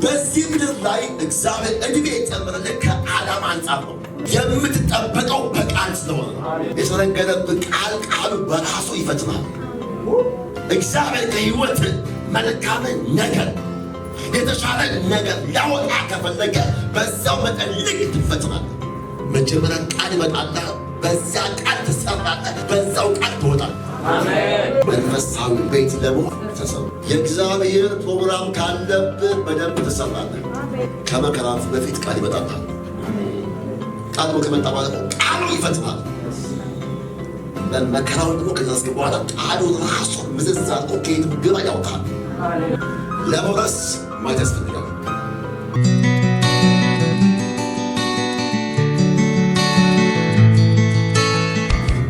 በዚህ ምድር ላይ እግዚአብሔር እድሜ የጨመረልህ ከዓላማ አንጻር ነው። የምትጠበቀው በቃል ስለሆነ ነው። የተነገረብህ ቃሉ በራሱ ይፈጽማል። እግዚአብሔር ከህይወት መልካም ነገር የተሻለ ነገር ሊያወጣ ከፈለገ በዛው መጠን ልክ ትፈጽማለህ። መጀመሪያ ቃል ይመጣልህ፣ በዚያ ቃል ትሰራለህ፣ በዛው ቃል ትወጣለህ። መንፈሳዊ ቤት ለመሆን ተሰራ። የእግዚአብሔር ፕሮግራም ካለብህ በደንብ ትሰራለህ። ከመከራፍ በፊት ቃል ይመጣልሃል። ቃሉ ከመጣ ማለት ነው ቃሉ ይፈጽማል። መከራውን ደግሞ ከዛስ በኋላ ቃሉ ራሱ ምዝዝ አድርጎ ከየትም ግባ ያውጣል። ለመውረስ ማየት ያስፈልጋል።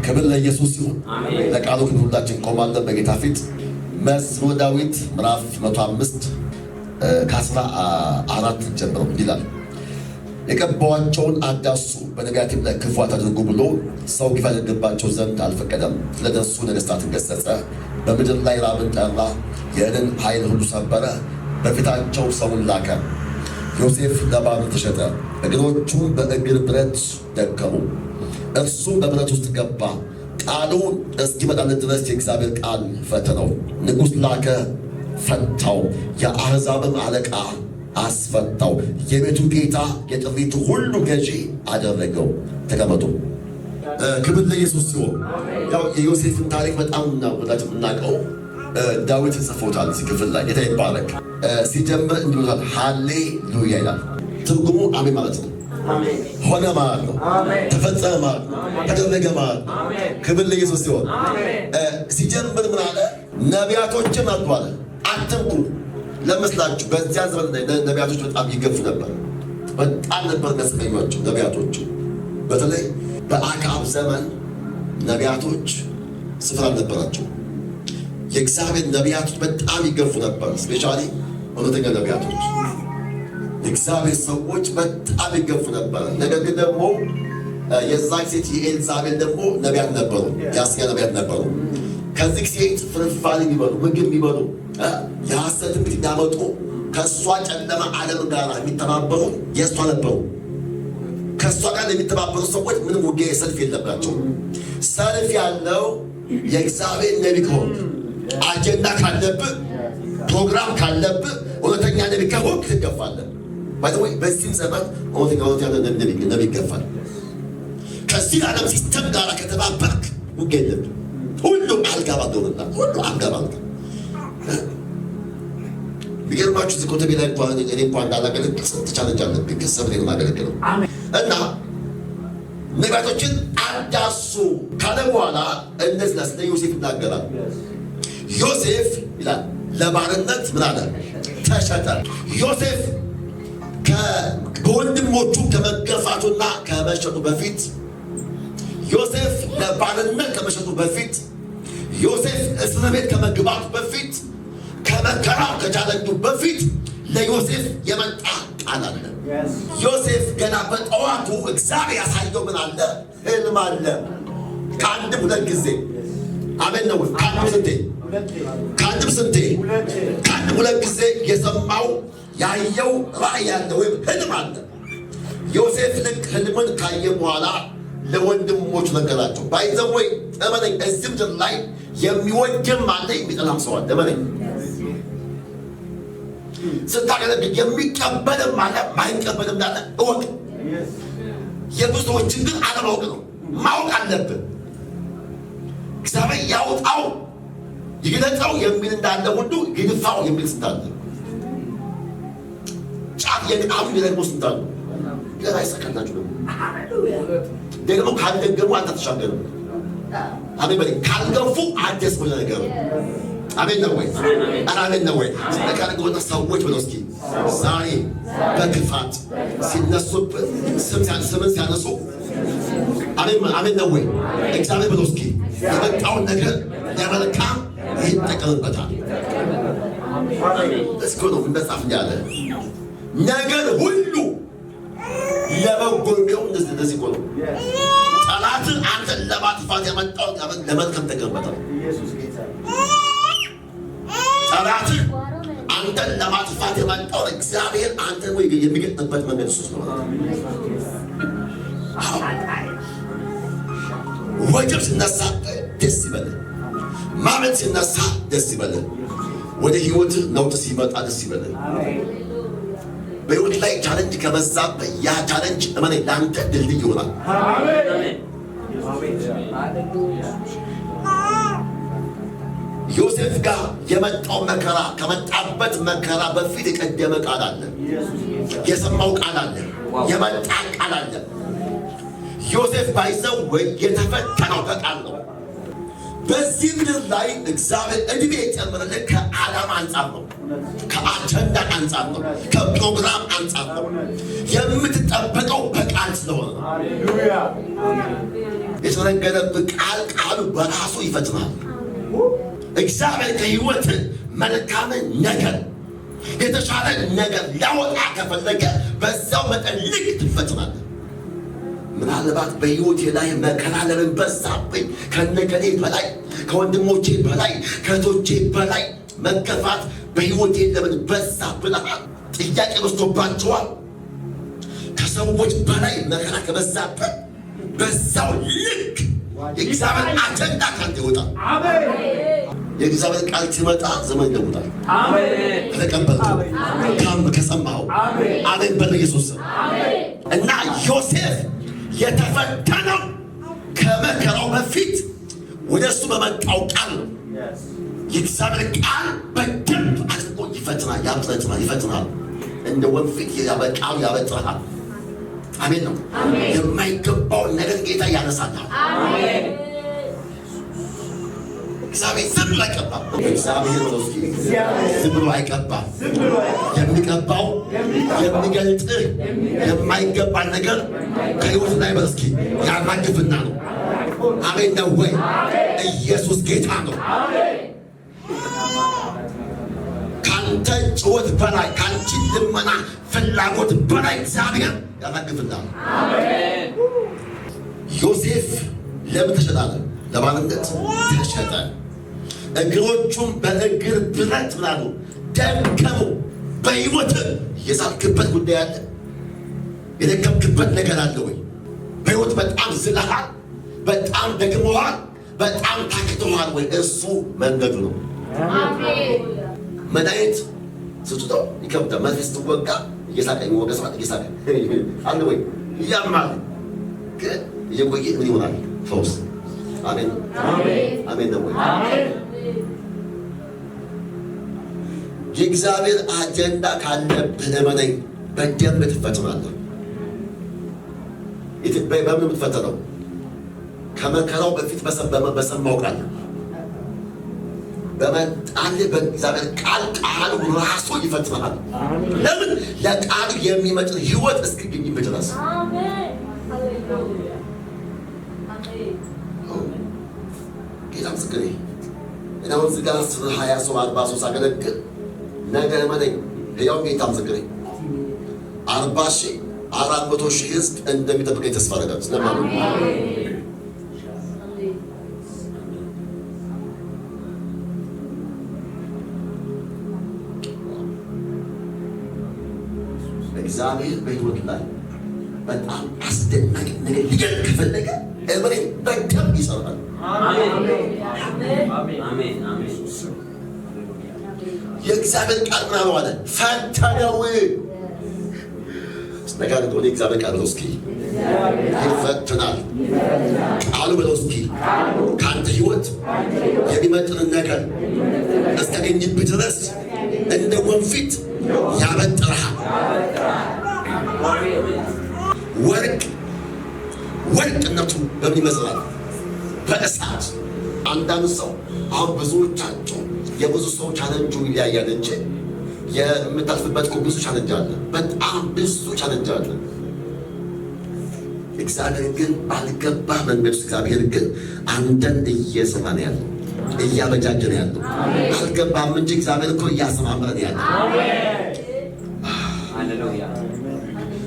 ክብር ለኢየሱስ ይሁን። ለቃሉ ግን ሁላችን ቆማለን በጌታ ፊት። መዝሙረ ዳዊት ምዕራፍ 105 ከ14 ጀምሮ ይላል፣ የቀባዋቸውን አዳሱ በነቢያትም ላይ ክፉ አታድርጉ ብሎ ሰው ግፍ ያደርግባቸው ዘንድ አልፈቀደም። ስለነሱ ነገሥታትን ገሠጸ፣ በምድር ላይ ራብን ጠራ፣ የእህልን ኃይል ሁሉ ሰበረ፣ በፊታቸው ሰውን ላከ። ዮሴፍ ለባርነት ተሸጠ፣ እግሮቹም በእግር ብረት ደከሙ። እርሱም በብረት ውስጥ ገባ፣ ቃሉ እስኪመጣለት ድረስ የእግዚአብሔር ቃል ፈተነው። ንጉሥ ላከ፣ ፈታው፣ የአሕዛብም አለቃ አስፈታው። የቤቱ ጌታ የጥሪቱ ሁሉ ገዢ አደረገው። ተቀመጡ። ክብር ለኢየሱስ ሲሆን ያው የዮሴፍን ታሪክ በጣም ወዳጅ የምናውቀው ዳዊት ጽፎታል። እዚህ ክፍል ላይ ጌታ ይባረክ። ሲጀምር እንዲሆታል ሃሌሉያ ይላል። ትርጉሙ አሜን ማለት ነው። ሆነ ማለት ነው። ተፈጸመ ማለት ነው። ተደረገ ማለት ነው። ክብር ለኢየሱስ ሲሆን ሲጀምር ምን አለ? ነቢያቶችን አጥቷል። አትንኩ ለመስላችሁ በዚያ ዘመን ነቢያቶች በጣም ይገፉ ነበር። በጣም ነበር የሚያስቀኟቸው ነቢያቶች። በተለይ በአክዓብ ዘመን ነቢያቶች ስፍራ ነበራቸው። የእግዚአብሔር ነቢያቶች በጣም ይገፉ ነበር። ስፔሻሊ እውነተኛ ነቢያቶች፣ የእግዚአብሔር ሰዎች በጣም ይገፉ ነበር። ነገር ግን ደግሞ የዛች ሴት የኤልዛቤል ደግሞ ነቢያት ነበሩ፣ የሐሰተኛ ነቢያት ነበሩ። ከዚህ ሴት ፍርፋሪ የሚበሉ ምግብ የሚበሉ የሐሰት ትንቢት የሚያመጡ ከእሷ ጨለማ ዓለም ጋር የሚተባበሩ የእሷ ነበሩ። ከእሷ ጋር የሚተባበሩ ሰዎች ምንም ውጊያ ሰልፍ የለባቸው። ሰልፍ ያለው የእግዚአብሔር ነቢይ ከሆንክ፣ አጀንዳ ካለብህ፣ ፕሮግራም ካለብህ፣ እውነተኛ ነቢይ ከሆንክ ትገፋለህ። በዚህም ዘመን እውነተኛ ነቢይ ይገፋል። ከዚህ ዓለም ሲስተም ጋር ከተባበርክ ውጊያ የለብህ። ሁሉም አልጋ ባዶ ነው። ሁሉ አልጋ ባዶ ቢገርማችሁ እዚህ ኮተቤ ላይ እንኳን እኔ እንኳን እንዳላገለግል ስንት ቻለንጅ አለብኝ። ከሰብሬ ነው የማገለግለው እና ነቢያቶችን አዳሱ ካለ በኋላ እነዚህ ስለ ዮሴፍ ይናገራል። ዮሴፍ ይላል ለባርነት ምን አለ? ተሸጠ። ዮሴፍ በወንድሞቹ ከመገፋቱና ከመሸጡ በፊት፣ ዮሴፍ ለባርነት ከመሸጡ በፊት፣ ዮሴፍ እስር ቤት ከመግባቱ በፊት፣ ከመከራው ከቻለንጁ በፊት ለዮሴፍ የመጣ ቃል አለ። ዮሴፍ ገና በጠዋቱ እግዚአብሔር ያሳየው ምን አለ? ህልም አለ። ከአንድም ሁለት ጊዜ አሜን ነው። ከአንድም ስንቴ? ከአንድም ሁለት ጊዜ የሰማው ያየው ራእይ ያለ ወይም ህልም አለ። ዮሴፍ ልክ ህልምን ካየ በኋላ ለወንድሞቹ ነገራቸው። ባይዘወይ እመነኝ፣ እዚህ ምድር ላይ የሚወድም አለ፣ የሚጠላም ሰው አለ። እመነኝ፣ ስታገለግል የሚቀበልም አለ፣ ማይቀበልም አለ። እወቅ። የብዙዎችን ግን አለማወቅ ነው። ማወቅ አለብን። እግዚአብሔር ያውጣው ይግለጸው የሚል እንዳለ ሁሉ ይግፋው የሚል ስንታለ ጫፍ የቃሉ የሚደግሞ ስንታለ ገና አይሰካላችሁ ነው። ደግሞ ካልደገሙ አንተ ተሻገሩ። አሜን በል። ካልገፉ አዲስ ወደ ነገር አሜን ነው ወይ? አሜን ነው ወይ? ስለካለ ወጣ ሰዎች ብለው እስኪ ዛሬ በክፋት ሲነሱበት ስምን ሲያነሱ አሜን ነው ወይ? እግዚአብሔር ብለው እስኪ የመጣውን ነገር ለመልካም ይጠቀምበታል። እስኪ ነው እንደጻፍ ያለ ነገር ሁሉ ለበጎ ነው። እንደዚህ እኮ ነው። ጠላት አንተን ለማጥፋት የመጣው ለመልካም ተገንበታል። ጠላት አንተን ለማጥፋት የመጣው እግዚአብሔር አንተን ወይ የሚገጥምበት መንገድ እሱ ነው። ወጀብ ሲነሳ ደስ ይበልህ። ማመን ሲነሳ ደስ ይበልህ። ወደ ህይወት ነውጥ ሲመጣ ደስ ይበልህ። በህይወት ላይ ቻሌንጅ ከበዛበት ያ ቻሌንጅ እመነኝ ለአንተ ድልድይ ይሆናል። ዮሴፍ ጋር የመጣው መከራ ከመጣበት መከራ በፊት የቀደመ ቃል አለ፣ የሰማው ቃል አለ፣ የመጣ ቃል አለ። ዮሴፍ ባይዘው ወይ የተፈተነው በቃል ነው። በዚህ ምድር ላይ እግዚአብሔር እድሜ የጨመረልህ ከዓላማ አንጻር ነው፣ ከአጀንዳ አንጻር ነው፣ ከፕሮግራም አንጻር ነው። የምትጠበቀው በቃል ስለሆነ የተነገረብህ ቃል ቃሉ በራሱ ይፈትናል። እግዚአብሔር ከህይወት መልካም ነገር የተሻለ ነገር ሊያወጣ ከፈለገ በዛው መጠን ልክ ትፈትናለህ። ምናልባት በህይወቴ ላይ መከራ ለምን በዛብኝ? ከነገሌ በላይ ከወንድሞቼ በላይ ከእህቶቼ በላይ መገፋት በህይወቴ ለምን በዛ ብለሃል? ጥያቄ በዝቶባቸዋል። ከሰዎች በላይ መከራ ከበዛበት በዛው ልክ የእግዚአብሔር አጀንዳ ካንተ ይወጣል። የእግዚአብሔር ቃል ሲመጣ ዘመን ይለውጣል። ከተቀበልከው ከሰማኸው አሜን በል ኢየሱስ። እና ዮሴፍ የተፈተነው ከመከራው በፊት ወደ እሱ በመጣው ቃል ነው። የእግዚአብሔር ቃል በደንብ አድርጎ ይፈትናል፣ ይፈትናል። እንደ ወንፊት ቃሉ ያበጥረሃል። አሜን ነው። የማይገባውን ነገር ጌታ ያነሳታል። እግዚአብሔር ዝም ብሎ አይቀባም። እግዚአብሔር ዝም ብሎ አይቀባም። የሚቀባው የሚገልጥህ የማይገባ ነገር ከሕይወት ላይ በስኪ ያራግፍና ነው። አሜን ነው ወይ? ኢየሱስ ጌታ ነው። ካንተ ጭወት በላይ ካንቺ ልመና ፍላጎት በላይ እግዚአብሔር ያራግፍና ነው። ዮሴፍ ለምን ተሸጣለ? ለባርነት ተሸጠ። እግሮቹም በእግር ብረት ብላሉ ደከሙ። በሕይወት የሳልክበት ጉዳይ አለ? የደከምክበት ነገር አለ ወይ? በሕይወት በጣም ዝለሃል፣ በጣም ደክመሃል፣ በጣም ታክተሃል ወይ? እሱ መንገዱ ነው። መድኃኒት ስትጠው ይከብዳል። መርፌ ስትወጋ እየሳቀ የሚወጋ ሰው እየሳቀ አለ ወይ? ያማል፣ ግን እየቆየ ምን ይሆናል? ፈውስ። አሜን አሜን ነው ወይ? የእግዚአብሔር አጀንዳ ካለብህ እመነኝ በደንብ ትፈተናለህ። በምን የምትፈተነው? ከመከራው በፊት በሰማው ቃል በመጣልህ በእግዚአብሔር ቃል ቃሉ ራሱ ይፈትናል። ለምን? ለቃሉ የሚመጥን ህይወት እስክገኝበት ድረስ። ጌታ ምስክሬ እኔ አሁን እዚህ ጋር 20 ሰው 40 ሰው ሳገለግል ነገ እመነኝ ሕያው ጌታ ምስክሬ 40,000 ህዝብ እንደሚጠብቀኝ ተስፋ አደርጋለሁ። ስለማለት እግዚአብሔር በሕይወት ላይ በጣም አስደናቂ ነገር ሊገል ከፈለገ እመነኝ በደንብ ይሰራል። የእግዚአብሔር ቃል ምናምን አለ ፈተነው። ነገር ወደ እግዚአብሔር ቃል ነው። እስኪ ይፈትናል ቃሉ ብለው እስኪ ከአንተ ህይወት የሚመጥንን ነገር እስከገኝብህ ድረስ እንደ ወንፊት ያበጥረሃል። ወርቅነቱ በምን ይመስላል? በእሳት። አንዳንድ ሰው አሁን ብዙዎቻቸው የብዙ ሰው ቻለንጁ ይለያያል እንጂ የምታልፍበት ብዙ ቻለንጅ አለ። በጣም ብዙ ቻለንጅ አለ። እግዚአብሔር ግን ባልገባ መንገድ እግዚአብሔር ግን አንተን እየሰራ ነው ያለው፣ እያበጃጀ ነው ያለው። አልገባም እንጂ እግዚአብሔር እኮ እያሰማመረ ነው ያለው። ሃሌሉያ።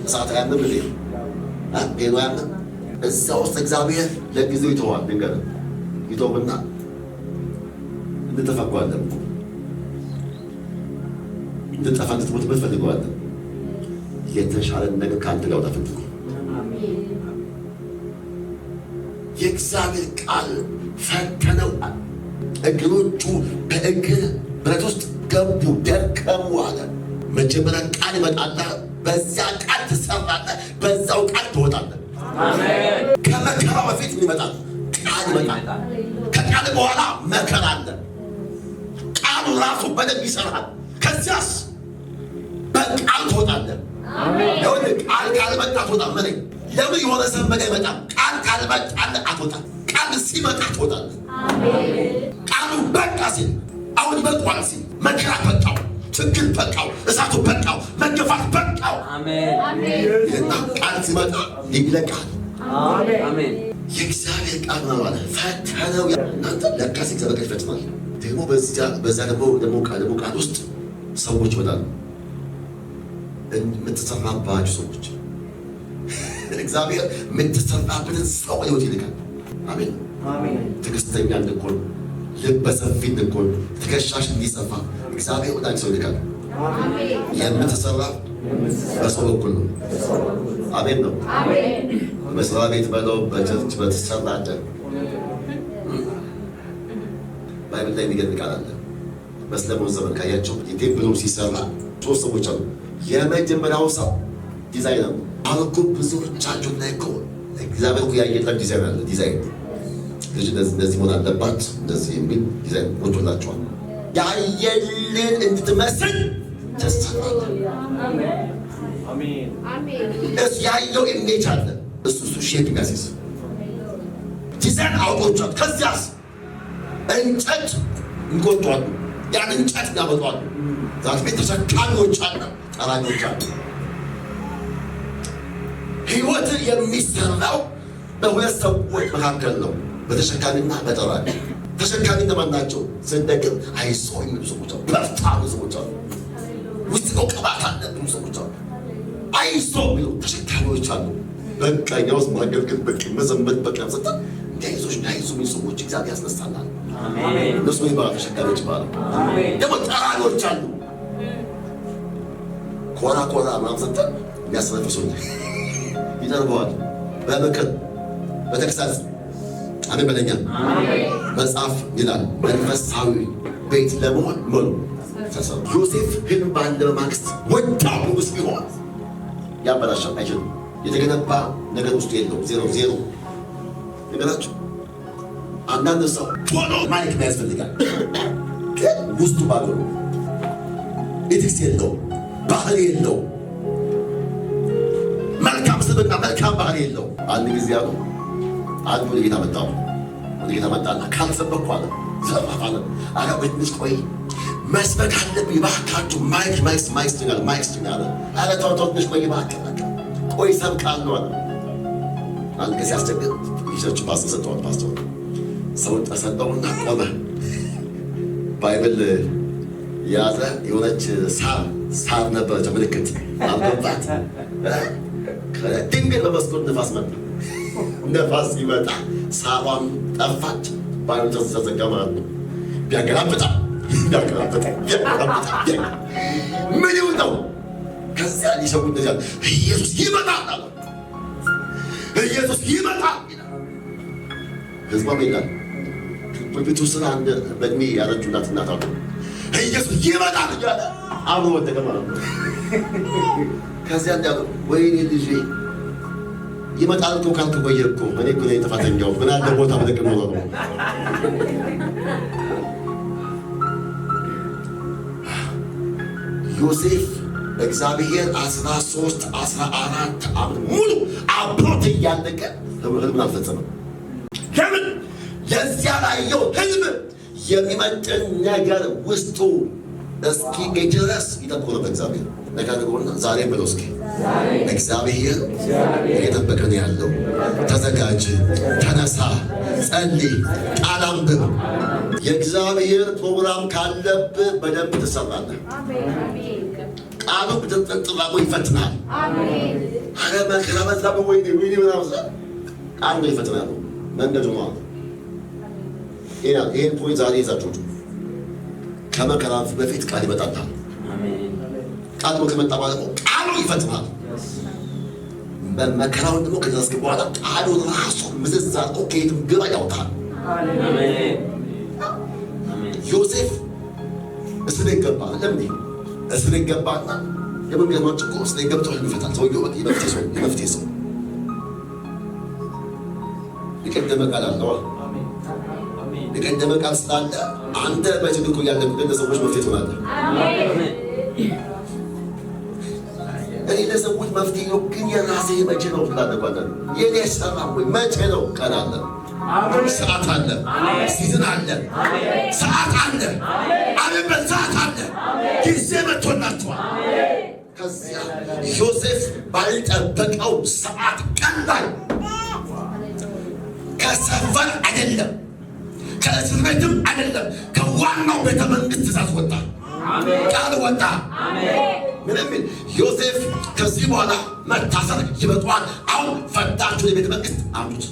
እሳት ያንን ብለ ጤና ያንን እዛ ውስጥ እግዚአብሔር ለጊዜው ይተዋል። ድንገት ይተውና እንተፈጓለን። እንድጠፋ እንድትሞትበት ፈልገዋለሁ። የተሻለ ነገር ከአንተ ጋር ወጣ ፈልገው። የእግዚአብሔር ቃል ፈተነው። እግሮቹ በእግር ብረት ውስጥ ገቡ፣ ደከሙ አለ። መጀመሪያ ቃል ይመጣና በዚያ ቃል ትሰራለህ፣ በዛው ቃል ትወጣለህ። ከመከራ በፊት ይመጣል ቃል ይመጣል። ከቃል በኋላ መከራ አለ። ቃሉ ራሱ በደንብ ይሰራል። ከዚያስ በቃል ትወጣለህ። ቃል ካልመጣ ትወጣ መለኝ። ለምን የሆነ ሰንበጋ ይመጣል? ቃል ካልመጣልህ አትወጣም። ቃል ሲመጣ ትወጣለህ። ቃሉ በቃ ሲል አሁን ይበቃዋል ሲል መከራ በቃው፣ ችግር በቃው፣ እሳቱ በቃው፣ መገፋት በቃው። ይህና ቃል ሲመጣ ይለቃል። የእግዚአብሔር ቃል ነው አለ። ፈተነው። እናንተ ለካስ እግዚአብሔር ቃል ይፈትናል። ደግሞ በዛ ደግሞ ቃል ውስጥ ሰዎች ይመጣሉ። የምትሰራባችሁ ሰዎች እግዚአብሔር የምትሰራብንን ሰው ህይወት ይልካል። አሜን። ትዕግስተኛ እንድንሆን፣ ልበ ሰፊ እንድንሆን፣ ትከሻሽ እንዲሰፋ እግዚአብሔር ወደ አንቺ ሰው ይልካል። የምትሰራ በሰው በኩል ነው። አሜን ነው። በመስሪያ ቤት በለው፣ በቸርች በተሰራደ ባይብል ላይ የሚገርም ቃል አለ። በሰለሞን ዘመን ካያቸው ቴምፕሉ ሲሰራ ሶስት ሰዎች አሉ። የመጀመሪያው ሰው ዲዛይነር ነው። አሁን እኮ ብዙዎቻችሁ ላይ እኮ እግዚአብሔር እኮ ያየለት ዲዛይን አለ። ዲዛይን ልጅ እንደዚህ መሆን አለባት እንደዚህ የሚል ዲዛይን ወጥቶላችኋል። ያየልን እንድትመስል ተሰራለ። እሱ ያየው ኢሜጅ አለ። እሱ ሼፕ ያሲስ ዲዛይን አውጦቻል። ከዚያስ እንጨት እንቆርጧሉ። ያን እንጨት ያመጧሉ። ዛት ቤት ተሸካሚዎች አለ፣ ጠራኞች አለ። ህይወት የሚሰራው በሁለት ሰዎች መካከል ነው፣ በተሸካሚና በጠራኝ። ተሸካሚ እነማን ናቸው? ስንደግም አይዞ የሚሉ ሰዎች አሉ። በርታ የሚሉ ሰዎች አሉ። ውስጥ ነው ቅባት አለ የሚሉ ሰዎች አሉ። አይዞ የሚሉ ተሸካሚዎች አሉ። በቃ እኛ ውስጥ ማገልገል በቃ መዘመት በቃ ሰጣ እንዳይዞች እንዳይዞ የሚሉ ሰዎች እግዚአብሔር ያስነሳናል። እነሱ ይባላሉ፣ ተሸካሚዎች ይባላሉ። ደግሞ ጠራኞች አሉ። ኮራ ምናምን ሰጠን የሚያስነፍሱን ይጠርበዋል። በምክር በተግሳጽ አሜን በለኛ። መጽሐፍ ይላል መንፈሳዊ ቤት ለመሆን ምሉ ተሰሩ። ዮሴፍ ህልም ባለ ማግስት ወጣው ንጉሥ ቢሆን ያበላሻል አይችልም። የተገነባ ነገር ውስጥ የለውም። ዜሮ ነገራችሁ። አንዳንድ ሰው ቶሎ ማይክ ያስፈልጋል፣ ግን ውስጡ ባዶ ነው። ኢቲክስ የለው፣ ባህል የለው፣ መልካም ስብዕና መልካም ባህል የለው። አንድ ጊዜ አሉ አንዱ ወደ ጌታ መጣና ካልሰበኩ አለ ዘፋፋለ አረ በትንሽ ቆይ መስበክ አለብኝ እባካችሁ ማይክ አለ። አረ ተው ትንሽ ቆይ እባካችሁ ቆይ ሰብካለሁ አለ። አንድ ጊዜ ሲያስቸግር ይዘች ፓስተር ሰጠዋል። ፓስተር ሰው ተሰጠውና ቆመ። ባይብል ያዘ። የሆነች ሳር ነበረች ምልክት አልገባት። ድንገት በመስኮት ነፋስ መጣ። ነፋስ ሲመጣ ሳሯን ጠፋች። ባይብል ተዘጋ ማለት ነው። ቢያገላብጣ ምን ይሁን ነው። ከዚያ ሊሰው እንደዚያ ኢየሱስ ይመጣል አለ። ኢየሱስ ይመጣል ይላል። ህዝቧ ይላል በቤቱ ስራ አንድ በእድሜ ያረጁ እናት አሉ። ኢየሱስ ይመጣል እያለ አብሮ ወደቀ ማለት ነው። ከዚያ እንዳሉ ወይኔ ልጄ ይመጣል እኮ ካልክ ቆየ እኮ እኔ እኮ ነኝ ጥፋተኛው። ምን አለ ቦታ ብለቅም ነው። ዮሴፍ እግዚአብሔር 13 14 ዓመት ሙሉ አብሮት እያለቀ ህልምን አልፈጸመም። ለምን? ለዚያ ላየው ህልም የሚመጥን ነገር ውስጡ እስኪ ድረስ ይጠብቁ ነበር። እግዚአብሔር ነጋግሮና ዛሬ ብለው እስኪ እግዚአብሔር እየጠበቀን ያለው ተዘጋጅ፣ ተነሳ፣ ጸልይ፣ ቃል አንብብ። የእግዚአብሔር ፕሮግራም ካለብህ በደንብ ትሰራለህ። ቃሉ ብትጠጥላቆ ይፈትናል። አረ መከራ በዛ በወይኔ ምናምን ቃሉ ይፈትናል። መንገዱ ነው። ይህን ፖይንት ዛሬ ይዛችሁ ከመከራ በፊት ቃል ይመጣታል። ቃሉ ከመጣ በኋላ ቃሉ ይፈጽማል። በመከራው ደግሞ ከደረስክ በኋላ ቃሉ ራሱ ምዝዝ አድርጎ ከየትም ግባ ያውጣል። ዮሴፍ እስር ቤት ገባ። ለምን እስር ቤት ገባና የሚገርማችሁ እኮ እስር ቤት ገብቶ ይፈታል። ሰውየው የመፍትሄ ሰው የቀደመ ቃል አለው። የቀደመ ቃል ስላለ አንተ በችግር እኮ ያለ ለሰዎች መፍትሄ ትሆናለህ። እኔ ለሰዎች መፍትሄ ነው፣ ግን የራሴ መቼ ነው ትላለህ? የኔ ሰራ ወይ መቼ ነው? ቀን አለ፣ ሰዓት አለ፣ ሲዝን አለ፣ ሰዓት አለ፣ አለበት ሰዓት አለ፣ ጊዜ መጥቶላችኋል። ከዚያ ዮሴፍ ባልጠበቀው ሰዓት ቀን ላይ ከሰፈር አይደለም ከእስር ቤትም አይደለም ከዋናው ቤተ መንግስት ትእዛዝ ወጣ፣ ቃል ወጣ። ምንም ዮሴፍ ከዚህ በኋላ መታሰር ይበቃዋል፣ አሁን ፈታችሁ የቤተ መንግስት አምጡት።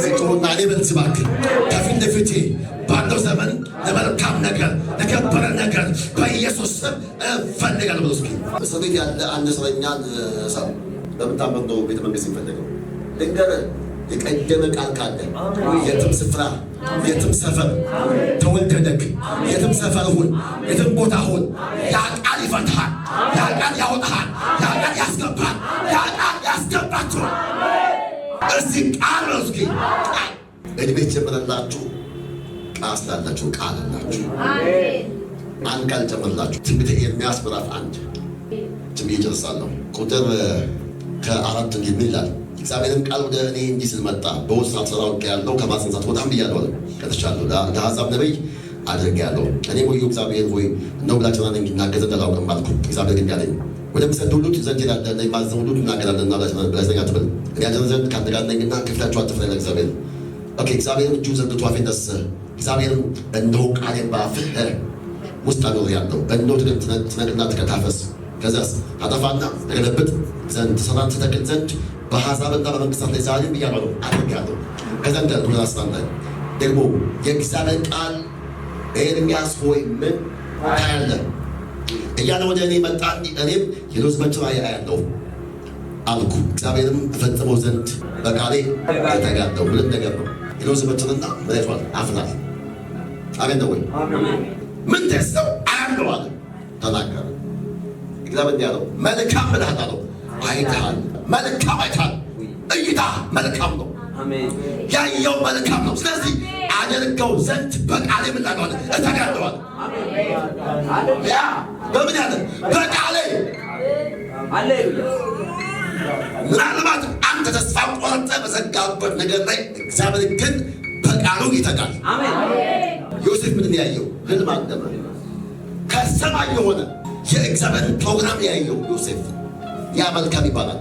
ስጡና እኔ በልዝ እባክህ ከፊት ለፊቴ ባለው ዘመን ለመልካም ነገር ለከበረ ነገር በኢየሱስ ስም እፈልጋለሁ ብሎ እስኪ እስር ቤት ያለ አንድ እስረኛን ሰው በምታመቅ ነው ቤተ መንግስት ይፈልገው ልንገርህ። የቀደመ ቃል ካለ የትም ስፍራ የትም ሰፈር ተወልደህ የትም ሰፈር ሁን የትም ቦታ ሁን፣ ያ ቃል ይፈታሃል፣ ያ ቃል ያወጣሃል፣ ያ ቃል ያስገባሃል፣ ያ ቃል ያስገባችኋል። እዚህ ቃል ነው። እስኪ እድሜ ጀምረላችሁ ቃል ስላላችሁ ቃል አላችሁ። አንድ ቃል ጀምረላችሁ ትንቢተ ኤርምያስ ምዕራፍ 1 ትንቢት ይጨርሳለሁ። ቁጥር ከ4 እንዲህ ይላል እግዚአብሔርም ቃል ወደ እኔ እንዲህ ሲል መጣ። በውስጥ አልሰራው ያለው ከማስነሳት በጣም ብያለሁ ከተቻለሁ ለአሕዛብ ነቢይ አድርጌያለሁ። እኔ ወዮ እግዚአብሔር ሆይ እነሆ ብላቴና ነኝ እናገር ዘንድ አላውቅም አልኩ። እግዚአብሔር ግን ያለኝ ወደምሰድ ሁሉ ዘንድ ሄዳለህ፣ የማዝዘውን ሁሉ ትናገራለህና ብላቴና አትበል። እኔ አድን ዘንድ ከአንተ ጋር ነኝና ከፊታችሁ አትፍራ ይላል እግዚአብሔር። እግዚአብሔርም እጁን ዘርግቶ አፌን ዳሰሰ። እግዚአብሔርም እነሆ ቃሌን በአፍህ ውስጥ አኖሬአለሁ፣ እነሆ ትነቅልና ትታፈስ፣ ከዚያስ ታጠፋና ትገለብጥ ዘንድ ትሠራና ትተክል ዘንድ በአሕዛብና በመንግሥታት ላይ ዛሬም እያሉ አድርጌአለሁ። ከዘንድ ሁላስታን ላይ ደግሞ የእግዚአብሔር ቃል ኤርምያስ ሆይ ምን ታያለህ እያለ ወደ እኔ መጣ። እኔም የሎዝ በትር አያለሁ አልኩ። እግዚአብሔርም እፈጽመው ዘንድ በቃሌ እተጋለሁ። ሁለት ነገር ነው፣ የሎዝ በትርና መሬቷል አፍናል። አሜን ነው ወይ? ምን ተሰው አያለሁ አለ ተናገረ። እግዚአብሔር ያለው መልካም ብለሃል አለው። አይተሃል፣ መልካም አይተሃል። እይታ መልካም ነው፣ ያየው መልካም ነው። ስለዚህ አደርገው ዘንድ በቃሌ ምን ላገዋለ እተጋለዋል። ያ በምን ያለ በቃሌ። ምናልባት አንተ ተስፋ ቆርጠ በዘጋበት ነገር ላይ እግዚአብሔር ግን በቃሉ ይተጋል። ዮሴፍ ምንድን ያየው? ህልም አለመ። ከሰማይ የሆነ የእግዚአብሔር ፕሮግራም ያየው ዮሴፍ ያ መልካም ይባላል።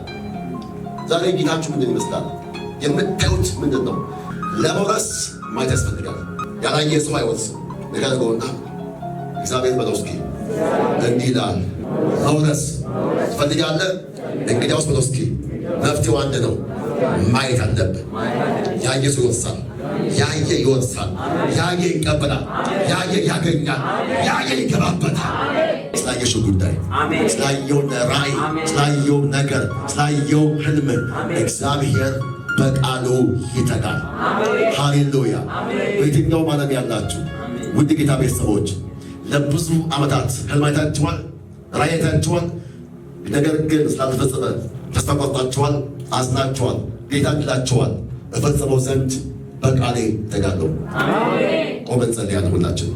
ዛሬ ጌታችሁ ምንድን ይመስላል? የምታዩት ምንድን ነው? ለመውረስ ማየት ያስፈልጋል። ያላየ ሰው አይወርስም። ነገር ገውና እግዚአብሔር በለው እስኪ እንዲህ ይላል፣ መውረስ ትፈልጋለህ? እንግዲያውስ በለው እስኪ መፍትሄው አንድ ነው፣ ማየት አለብህ። ያየ ሰው ይወርሳል፣ ያየ ይወርሳል፣ ያየ ይቀበላል፣ ያየ ያገኛል፣ ያየ ይገባበታል። ስላየሽው ጉዳይ፣ ስላየው ራእይ፣ ስላየው ነገር፣ ስላየው ህልም እግዚአብሔር በቃሉ ይተጋል። ሃሌሉያ! በየትኛውም ዓለም ያላችሁ ውድ ጌታ ቤተሰቦች ለብዙ ዓመታት ህልም አይታችኋል፣ ራእይ አይታችኋል። ነገር ግን ስላልተፈጸመ ተስፋ ቆርጣችኋል፣ አዝናችኋል። ጌታ ይላችኋል እፈጽመው ዘንድ በቃሌ እተጋለሁ። ቆመን ጸልያለን ሁላችን።